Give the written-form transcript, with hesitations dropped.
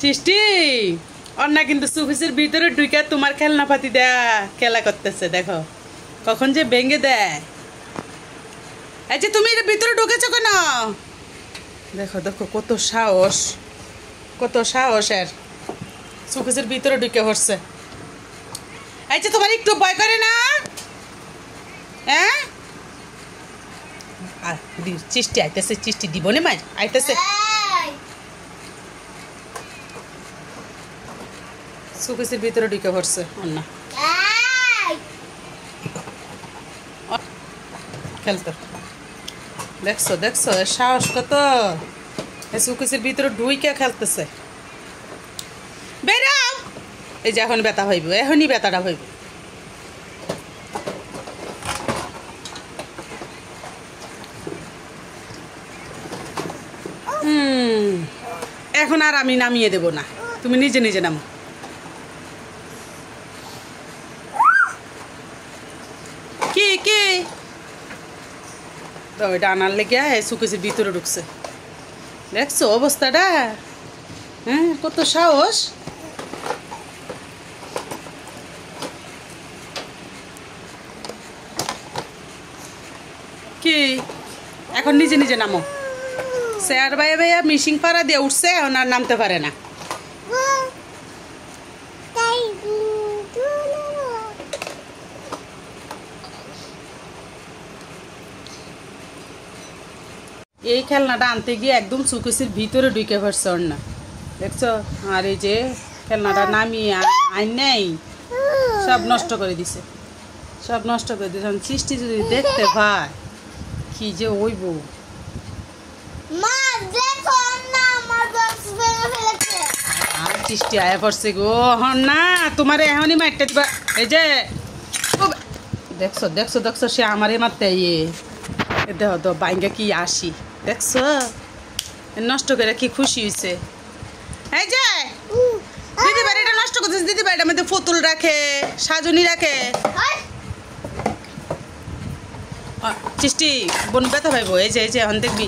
Sixty Anna কিন্তু সুফিসের ভিতরে ঢুকে তোমার খেলনাপাতি দেয়া খেলা করতেছে। দেখো কখন যে ভেঙে দেয়। এই যে তুমি এর ভিতরে ঢুকেছো কেন? দেখো দেখো কত সাহস, কত সাহস এর। সুফিসের ভিতরে ঢুকে পড়ছে। এই যে তোমার একটু ভয় করে না? হ্যাঁ চিষ্টি আইতেছে, চিষ্টি দিব না মাই আইতেছে। সুকেসের ভিতরে ঢুকে পড়ছে অন্না খেলতো। দেখছো দেখছো এর সাহস কত। সুকেসের ভিতরে ঢুইকে খেলতেছে। বেরাও। এই যে এখন ব্যথা হইব, এখনই ব্যথাটা হইব। এখন আর আমি নামিয়ে দেব না, তুমি নিজে নিজে নামো। কি কি তো এটা আনার লেগে সুকেসের ভিতরে ঢুকছে। দেখছো অবস্থাটা? হ্যাঁ কত সাহস। কি এখন নিজে নিজে নামো। স্যার ভাইয়া ভাইয়া মিশিং পাড়া দিয়ে উঠছে, এখন আর নামতে পারে না। এই খেলনাটা আনতে গিয়ে একদম সুকেসের ভিতরে ঢুকে পড়ছে অন্না। দেখছো? আর এই যে খেলনাটা নামিয়ে আইন নেই, সব নষ্ট করে দিছে, সব নষ্ট করে দিছে। সৃষ্টি যদি দেখতে পায় কি যে হইব। সৃষ্টি আয়া পড়ছে গো। হন না তোমার এখনই মারতে দিবা। এই যে দেখছো দেখছো দেখছো সে আমারই মারতে ইয়ে দেহ তো বাইঙ্গা কি আসি। দেখছো নষ্ট করে কি খুশি হয়েছে। এই যে দিদি ভাই এটা নষ্ট করতেছে। দিদি ভাই এটার মধ্যে ফতুল রাখে, সাজনি রাখে। সৃষ্টি বোন ব্যথা পাইব। এই যে এখন দেখবি